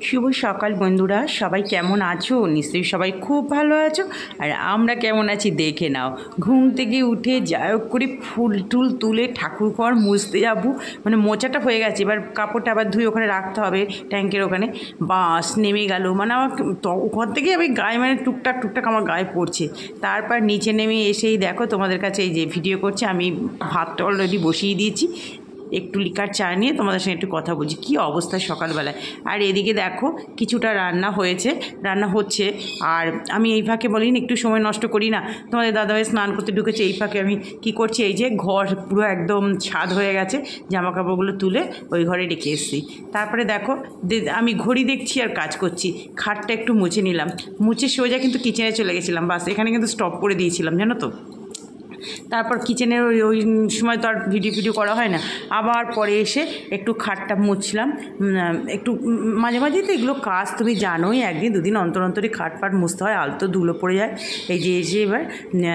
শুভ সকাল বন্ধুরা, সবাই কেমন আছো? নিশ্চয়ই সবাই খুব ভালো আছো। আর আমরা কেমন আছি দেখে নাও। ঘুম থেকে উঠে যাই হোক করে ফুল টুল তুলে ঠাকুর ঘর মুছতে যাবো, মানে মোচাটা হয়ে গেছে, এবার কাপড়টা আবার ধুয়ে ওখানে রাখতে হবে ট্যাঙ্কের ওখানে। বাস নেমে গেল, মানে আমার তো ওখান থেকে আমি গায়ে মানে টুকটাক আমার গায়ে পড়ছে। তারপর নিচে নেমে এসেই দেখো তোমাদের কাছে এই যে ভিডিও করছে, আমি ভাতটা অলরেডি বসিয়ে দিয়েছি, একটু লিকার চা নিয়ে তোমাদের সঙ্গে একটু কথা বলছি কী অবস্থা সকালবেলায়। আর এদিকে দেখো কিছুটা রান্না হচ্ছে। আর আমি এই ফাঁকে বলিনি একটু সময় নষ্ট করি না, তোমাদের দাদাভাই স্নান করতে ঢুকেছে, এই ফাঁকে আমি কি করছি, এই যে ঘর পুরো একদম ছাদ হয়ে গেছে, জামা কাপড়গুলো তুলে ওই ঘরে রেখে এসেছি। তারপরে দেখো আমি ঘড়ি দেখছি আর কাজ করছি। খাটটা একটু মুছে নিলাম, মুছে সোজা কিন্তু কিচেনে চলে গেছিলাম, বাস এখানে কিন্তু স্টপ করে দিয়েছিলাম জানো তো। তারপর কিচেনের ওই সময় তো আর ভিডিও করা হয় না, আবার পরে এসে একটু খাটটা মুছলাম। একটু মাঝে মাঝেই তো এগুলো কাজ তুমি জানোই, একদিন দুদিন অন্তর অন্তরে খাট ফাট মুছতে হয়, আলতো ধুলো পড়ে যায়। এই যে এসে এবার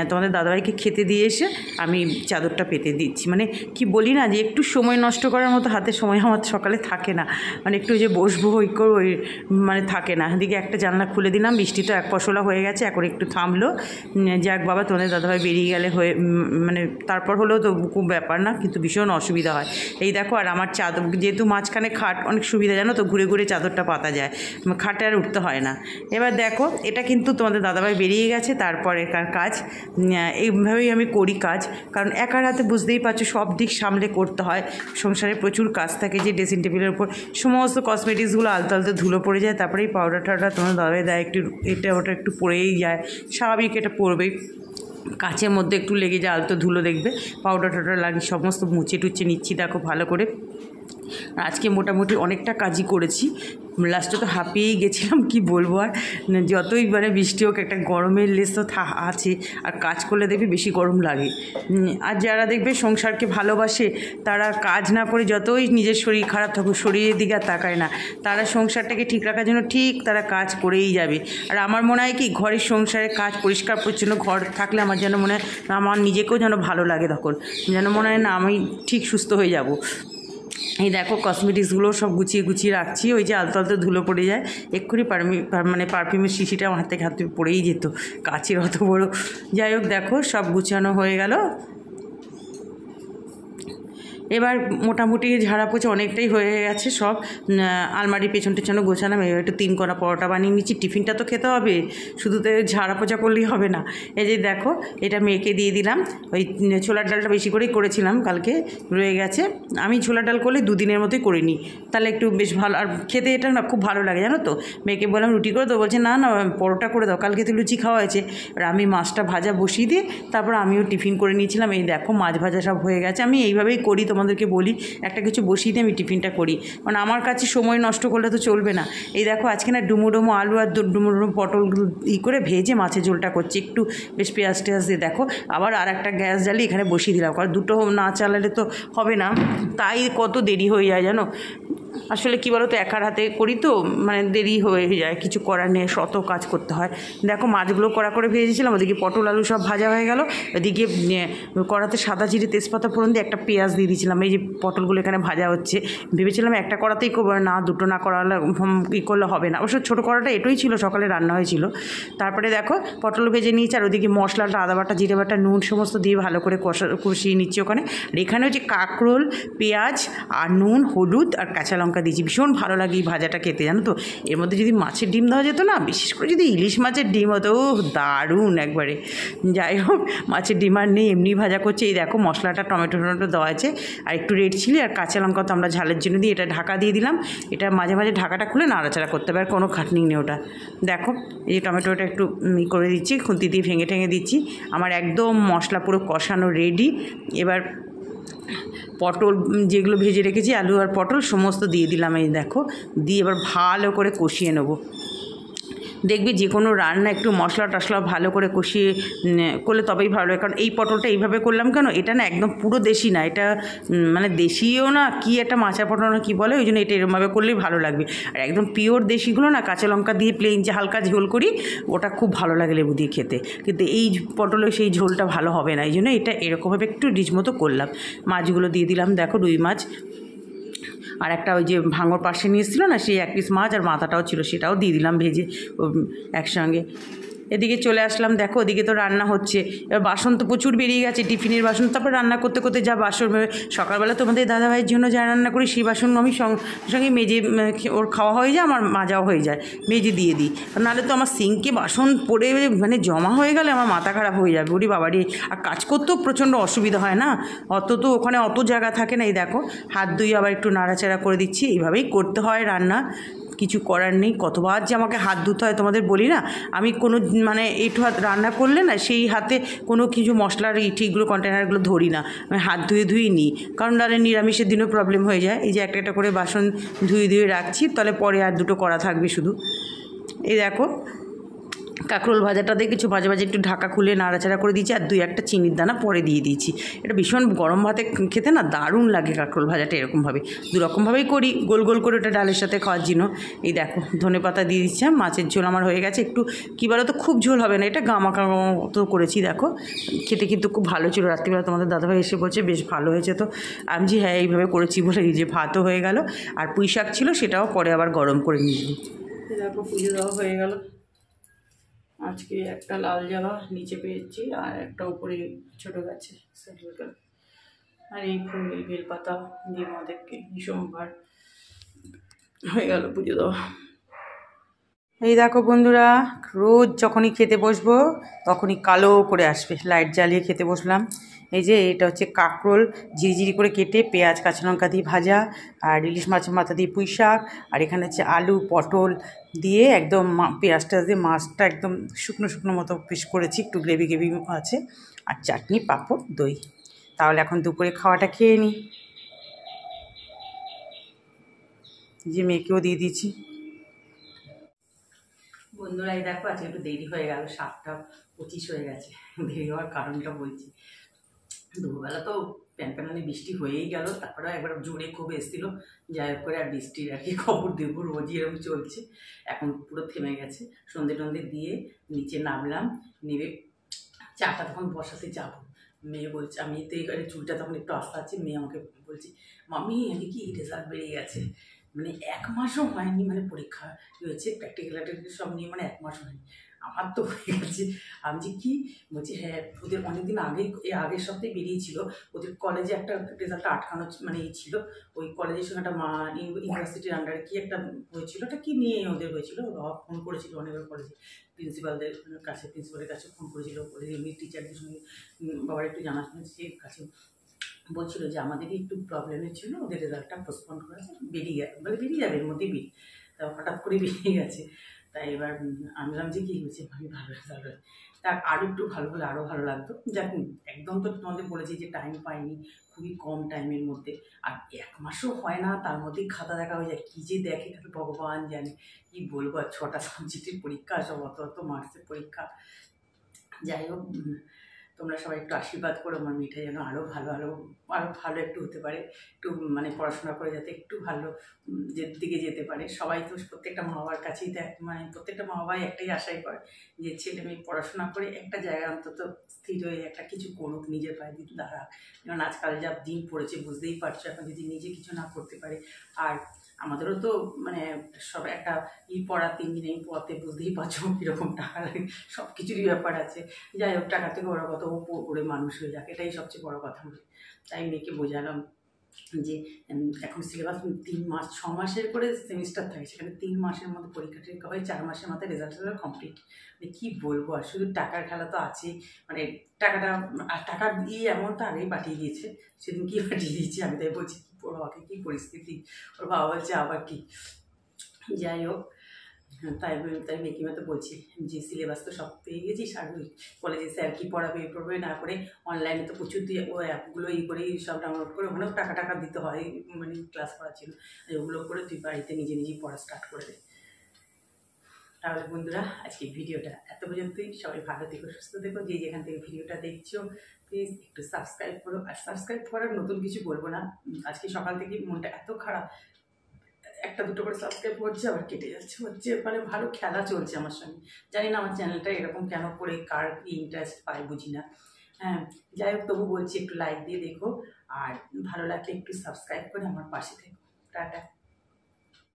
তোমাদের দাদাভাইকে খেতে দিয়ে এসে আমি চাদরটা পেতে দিচ্ছি, মানে কি বলি না যে একটু সময় নষ্ট করার মতো হাতে সময় আমার সকালে থাকে না, মানে একটু যে বসবো ওই করো ওই মানে থাকে না। এদিকে একটা জানলা খুলে দিলাম, বৃষ্টি তো এক পশলা হয়ে গেছে, এখন একটু থামলো। যাক বাবা, তোমাদের দাদাভাই বেরিয়ে গেলে হয়ে মানে তারপর হলেও তো খুব ব্যাপার না, কিন্তু ভীষণ অসুবিধা হয়। এই দেখো, আর আমার চাদর যেহেতু মাঝখানে খাট, অনেক সুবিধা জানো তো, ঘুরে ঘুরে চাদরটা পাতা যায়, খাটে আর উঠতে হয় না। এবার দেখো এটা কিন্তু তোমাদের দাদাভাই বেরিয়ে গেছে, তারপরে কাজ এইভাবেই আমি করি কাজ, কারণ একার হাতে বুঝতেই পারছো সব দিক সামলে করতে হয়, সংসারে প্রচুর কাজ থাকে, যে ড্রেসিং টেবিলের উপর সমস্ত কসমেটিক্সগুলো আলতো আলতো ধুলো পড়ে যায়, তারপরে এই পাউডার টাউডার তোমাদের দাদাভাই দেয়, একটু এটা ওটা একটু পড়েই যায়, স্বাভাবিক এটা পড়বেই, কাচের মধ্যে একটু লেগে যায়, আলতো ধুলো দেখবে, পাউডার টাউডার লাগিয়ে সমস্ত মুছে টুচে নিচ্ছি দেখো ভালো করে। আজকে মোটামুটি অনেকটা কাজই করেছি, লাস্টে তো হাঁপিয়েই গেছিলাম, কি বলবো আর। যতই মানে বৃষ্টি হোক একটা গরমের লেস তো আছে, আর কাজ করলে দেখবে বেশি গরম লাগে। আর যারা দেখবে সংসারকে ভালোবাসে, তারা কাজ না করে যতই নিজের শরীর খারাপ থাকুক শরীরের দিকে আর তাকায় না, তারা সংসারটাকে ঠিক রাখার জন্য ঠিক তারা কাজ করেই যাবে। আর আমার মনে হয় কি, ঘরের সংসারে কাজ পরিষ্কার পরিচ্ছন্ন ঘর থাকলে আমার যেন মনে হয় আমার নিজেকেও যেন ভালো লাগে, তখন যেন মনে হয় না আমি ঠিক সুস্থ হয়ে যাব। এই দেখো কসমেটিক্সগুলো সব গুছিয়ে রাখছি, ওই যে আলতো আলতো ধুলো পড়ে যায়, এক্ষুনি মানে পারফিউমের শিশিটা আমার হাতে পড়েই যেত, কাচের অত বড়। যাই হোক দেখো সব গুছানো হয়ে গেল। এবার মোটামুটি ঝাড়া পোছা অনেকটাই হয়ে গেছে, সব আলমারি পেছন টেছনও গোছালাম। এবার একটু 3 কড়া পরোটা বানিয়ে নিচ্ছি, টিফিনটা তো খেতে হবে, শুধু তো ঝাড়া পোছা করলেই হবে না। এই যে দেখো এটা মেয়েকে দিয়ে দিলাম, ওই ছোলার ডালটা বেশি করেই করেছিলাম, কালকে রয়ে গেছে। আমি ছোলার ডাল করলে 2 দিনের মতোই করে নিই, তাহলে একটু বেশ ভালো, আর খেতে এটা না খুব ভালো লাগে জানো তো। মেয়েকে বললাম রুটি করে দাও, বলছে না পরোটা করে দাও, কালকে তো লুচি খাওয়া হয়েছে। আর আমি মাছটা ভাজা বসিয়ে দিয়ে তারপর আমিও টিফিন করে নিয়েছিলাম। এই দেখো মাছ ভাজা সব হয়ে গেছে, আমি এইভাবেই করি, তোমাদেরকে বলি একটা কিছু বসিয়ে দিয়ে আমি টিফিনটা করি, মানে আমার কাছে সময় নষ্ট করলে তো চলবে না। এই দেখো আজকে না ডুমো আলু আর ডুমো পটল করে ভেজে মাছের ঝোলটা করছি, একটু বেশ পেঁয়াজ টেয়াজ দিয়ে। দেখো আবার আর একটা গ্যাস জ্বালিয়ে এখানে বসিয়ে দিলাম, কারণ দুটো না চালালে তো হবে না, তাই কত দেরি হয়ে যায় জানো। আসলে কী বলো তো, একার হাতে করি তো মানে দেরি হয়ে যায়, কিছু করার নেই, শত কাজ করতে হয়। দেখো মাছগুলো কড়া করে ভেজেছিলাম, ওদিকে পটল আলু সব ভাজা হয়ে গেল, ওদিকে কড়াতে সাদা জিরে তেজপাতা ফোড়ন দিয়ে একটা পেঁয়াজ দিয়ে দিয়েছিলাম। এই যে পটলগুলো এখানে ভাজা হচ্ছে, ভেবেছিলাম একটা কড়াতেই করবো, না দুটো না করালে ই করলে হবে না, অবশ্য ছোটো কড়াটা এটাই ছিল, সকালে রান্না হয়েছিল। তারপরে দেখো পটল ভেজে নিয়েছি, আর ওদিকে মশলাটা আদা বাটা জিরে বাটা নুন সমস্ত দিয়ে ভালো করে কষিয়ে নিচ্ছি ওখানে। আর এখানে হচ্ছে কাঁকরোল, পেঁয়াজ আর নুন হলুদ আর কাঁচা লঙ্কা দিয়েছি, ভীষণ ভালো লাগে এই ভাজাটা খেতে জানো তো। এর মধ্যে যদি মাছের ডিম দেওয়া যেত না, বিশেষ করে যদি ইলিশ মাছের ডিম হতো, ও দারুণ একবারে। যাই হোক মাছের ডিম আর নেই, এমনি ভাজা করছে। এই দেখো মশলাটা টমেটো দেওয়া আছে, আর একটু রেড চিলি আর কাঁচা লঙ্কা তো আমরা ঝালের জন্য দিই, এটা ঢাকা দিয়ে দিলাম। এটা মাঝে মাঝে ঢাকাটা খুলে নাড়াচাড়া করতে হবে, আর কোনো খাটনি নেই ওটা। দেখো এই টমেটোটা একটু করে দিচ্ছি, খুন্তি দিয়ে ভেঙে ঠেঙে দিচ্ছি। আমার একদম মশলা পুরো কষানো রেডি। এবার পটল যেগুলো ভেজে রেখেছি, আলু আর পটল সমস্ত দিয়ে দিলাম, এই দেখো দিয়ে এবার ভালো করে কষিয়ে নেবো। দেখবি যে কোনো রান্না একটু মশলা টশলা ভালো করে কষিয়ে করলে তবেই ভালো লাগে, কারণ এই পটলটা এইভাবে করলাম কেন, এটা না একদম পুরো দেশি না, এটা মানে দেশিও না, কি একটা মাচা পটল না কী বলে, ওই জন্য এটা এরমভাবে করলেই ভালো লাগবে। আর একদম পিওর দেশিগুলো না কাঁচা লঙ্কা দিয়ে প্লেন যে হালকা ঝোল করি, ওটা খুব ভালো লাগে লেবু দিয়ে খেতে, কিন্তু এই পটলে সেই ঝোলটা ভালো হবে না, এই জন্য এটা এরকমভাবে একটু রিচ মতো করলাম। মাছগুলো দিয়ে দিলাম, দেখো রুই মাছ আর একটা ওই যে ভাঙর পাশে নিয়ে এসেছিলো না, সেই 1 পিস মাছ আর মাথাটাও ছিল, সেটাও দিয়ে দিলাম ভেজে একসঙ্গে। এদিকে চলে আসলাম, দেখো ওদিকে তো রান্না হচ্ছে। এবার বাসন তো প্রচুর বেরিয়ে গেছে, টিফিনের বাসন, তারপর রান্না করতে করতে যা বাসন, সকালবেলা তোমাদের দাদাভাইয়ের জন্য যা রান্না করি সেই বাসন আমি সঙ্গে মেজে, ওর খাওয়া হয়ে যায়, আমার মাজাও হয়ে যায়, মেজে দিয়ে দিই। নাহলে তো আমার সিঙ্কে বাসন পড়ে মানে জমা হয়ে গেলে আমার মাথা খারাপ হয়ে যাবে, ওরি বাবারি। আর কাজ করতেও প্রচণ্ড অসুবিধা হয় না, অত তো ওখানে অত জায়গা থাকে না। এই দেখো হাত ধুয়ে আবার একটু নাড়াচাড়া করে দিচ্ছি, এইভাবেই করতে হয় রান্না, কিছু করার নেই। কতবার যে আমাকে হাত ধুতে হয় তোমাদের বলি না, আমি কোনো মানে একটু হাত রান্না করলে না, সেই হাতে কোনো কিছু মশলার ঠিকগুলো কন্টেনারগুলো ধরি না, আমি হাত ধুয়ে ধুয়েই নিই, কারণ নাহলে নিরামিষের দিনও প্রবলেম হয়ে যায়। এই যে একটা একটা করে বাসন ধুয়ে ধুয়ে রাখছি, তাহলে পরে আর দুটো করা থাকবে শুধু। এই দেখো কাঁকরোল ভাজাটাতে কিছু ভাজা ভাজা একটু ঢাকা খুলে নাড়াচাড়া করে দিয়েছি, আর 2-1টা চিনির দানা পরে দিয়ে দিয়েছি। এটা ভীষণ গরম ভাতে খেতে না দারুণ লাগে কাঁকরোল ভাজাটা। এরকমভাবে দুরকমভাবেই করি, গোল গোল করে ওটা ডালের সাথে খাওয়ার জন্য। এই দেখো ধনেপাতা দিয়ে দিচ্ছি। মাছের ঝোল আমার হয়ে গেছে, একটু কী বলো তো, খুব ঝোল হবে না, এটা গামাকা মতো করেছি। দেখো খেতে কিন্তু খুব ভালো ছিল। রাত্রিবেলা তোমাদের দাদাভাই এসে বলছে বেশ ভালো হয়েছে, তো আমি যে হ্যাঁ এইভাবে করেছি বলে এই যে ভাতও হয়ে গেল, আর পুঁই শাক ছিল সেটাও পরে আবার গরম করে নিয়েছি। দেখো পুজো দেওয়া হয়ে গেল। আজকে একটা লাল জবা নিচে পেয়েছি, আর একটা উপরে ছোটো গাছে আর এই ফুল বেলপাতা দিয়ে আমাদেরকে সোমবার হয়ে গেল পুজো দেওয়া। এই দেখো বন্ধুরা, রোজ যখনই খেতে বসবো তখনই কালো করে আসবে। লাইট জ্বালিয়ে খেতে বসলাম। এই যে এটা হচ্ছে কাঁকরোল ঝিরিঝিরি করে কেটে পেঁয়াজ কাঁচা লঙ্কা দিয়ে ভাজা, আর ইলিশ মাছের মাথা দিয়ে পুঁই শাক, আর এখানে হচ্ছে আলু পটল দিয়ে একদম পেঁয়াজটা দিয়ে মাছটা একদম শুকনো শুকনো মতো পিস করেছি, একটু গ্রেভি গ্রেভি আছে, আর চাটনি পাঁপড় দই। তাহলে এখন দুপুরে খাওয়াটা খেয়ে নিই। যে মেয়েকেও দিয়ে দিয়েছি। বন্ধুরা এই দেখো আজকে একটু দেরি হয়ে গেল, 7টা 25 হয়ে গেছে। দেরি হওয়ার কারণটা বলছি, দুপুরবেলা তো প্যানপ্যানানি বৃষ্টি হয়েই গেল, তারপরে একবার জোরে খুব এসেছিলো, যাই হোক করে আর বৃষ্টির আর কি খবর দেবো, রোজই এরকম চলছে। এখন পুরো থেমে গেছে। সন্ধে টন্ধে দিয়ে নিচে নামলাম, নেমে চাটা তখন বসাতে যাবো। মেয়ে বলছে, আমি তো এই চুলটা তখন একটু আস্তে আছে, মেয়ে আমাকে বলছি মামি আমি কি রেজাল্ট বেরিয়ে গেছে, মানে 1 মাসও হয়নি, মানে পরীক্ষা হয়েছে প্র্যাকটিক্যাল সব নিয়ে, মানে 1 মাসও হয়নি, আমার তো হয়ে গেছে। আমি যে কি বলছি, হ্যাঁ ওদের অনেকদিন আগেই, এই আগের সপ্তাহে বেরিয়েছিল, ওদের কলেজে একটা রেজাল্টটা আটকানো মানে এই ছিল, ওই কলেজের সঙ্গে একটা ইউনিভার্সিটির আন্ডারে কি একটা হয়েছিল, ওটা কি নিয়ে ওদের হয়েছিল, বাবা ফোন করেছিল অনেকবার কলেজে, প্রিন্সিপালদের কাছে, প্রিন্সিপালের কাছে ফোন করেছিল, এমনি টিচারদের সঙ্গে বাবার একটু জানাশোনার কাছে বলছিল যে আমাদেরই একটু প্রবলেমের ছিল, ওদের রেজাল্টটা পোস্টপন্ড করেছে, বেরিয়ে গেছে, বলে বেরিয়ে যাবে এর মধ্যেই তা হঠাৎ করে বেরিয়ে গেছে। তাই এবার আমি ভাবছি কী হয়েছে, আমি ভালো রেজাল্ট হয়, তার আরও একটু ভালো হলে আরও ভালো লাগতো। যাক একদম তো তোমাদের বলেছি যে টাইম পাইনি, খুবই কম টাইমের মধ্যে, আর 1 মাসও হয় না, তার মধ্যেই খাতা দেখা হয়ে যায়, কী যে দেখে তাহলে ভগবান জানে। কী বলবো, আর 6টা সাবজেক্টের পরীক্ষা, সব অত অত মার্কসের পরীক্ষা। যাই হোক তোমরা সবাই একটু আশীর্বাদ করো আমার মেয়েটা যেন আরও ভালো একটু হতে পারে, একটু মানে পড়াশোনা করে যাতে একটু ভালো দিকে যেতে পারে। সবাই তো প্রত্যেকটা মা বাবার কাছেই মানে প্রত্যেকটা মা বাবাই একটাই আশাই করে যে ছেলে মেয়ে পড়াশোনা করে একটা জায়গায় অন্তত স্থির হয়ে একটা কিছু করুক, নিজের পায়ে দিয়ে দাঁড়াক। যেমন আজকাল যা দিন পড়েছে বুঝতেই পারছো, এখন যদি নিজে কিছু না করতে পারে, আর আমাদেরও তো মানে সব একটা পড়া 3 দিন এই পড়াতে বুঝতেই পারছো কীরকম টাকা লাগে, সব কিছুরই ব্যাপার আছে। যাই হোক টাকা থেকে বড় কথা ও পড়ে মানুষ হয়ে যাক, এটাই সবচেয়ে বড় কথা। তাই মেয়েকে বোঝালাম যে এখন সিলেবাস 3 মাস 6 মাসের করে সেমিস্টার থাকে, সেখানে 3 মাসের মধ্যে পরীক্ষা টরীক্ষা হয়, 4 মাসের মাথায় রেজাল্ট কমপ্লিট। মানে কী বলবো, আর শুধু টাকার খেলা তো আছেই, মানে টাকা দিয়ে এমন তো আগেই পাঠিয়ে দিয়েছে, সেদিন কি পাঠিয়ে দিয়েছি আমি, তাই বলছি ওর বাবাকে কী পরিস্থিতি, ওর বাবা বলছে আবার কি। যাই হোক তাই মেকিমা তো বলছি যে সিলেবাস তো সব পেয়ে গেছিস, আর ওই কলেজে স্যার কী পড়াবে না করে অনলাইনে তো প্রচুর দিয়ে ও অ্যাপগুলো করেই সব ডাউনলোড করে, ওখানেও টাকা দিতে হয়, মানে ক্লাস করার জন্য, ওগুলো করে তুই বাড়িতে নিজেই পড়া স্টার্ট করে দে। তাহলে বন্ধুরা আজকে ভিডিওটা এত পর্যন্তই। সবাই ভালো থেকো, সুস্থ থেকো, যে যেখান থেকে ভিডিওটা দেখছো প্লিজ একটু সাবস্ক্রাইব করো। আর সাবস্ক্রাইব করার নতুন কিছু বলবো না, আজকে সকাল থেকে মনটা এত খারাপ, 1-2 করে সাবস্ক্রাইব করছে আবার কেটে যাচ্ছে, মানে ভালো খেলা চলছে আমার সঙ্গে। জানি না আমার চ্যানেলটা এরকম কেন করে, কার কি ইন্টারেস্ট পায় বুঝি না। হ্যাঁ যাই হোক তবু বলছি একটু লাইক দিয়ে দেখো, আর ভালো লাগলে একটু সাবস্ক্রাইব করে আমার পাশে থেকো। টাটা।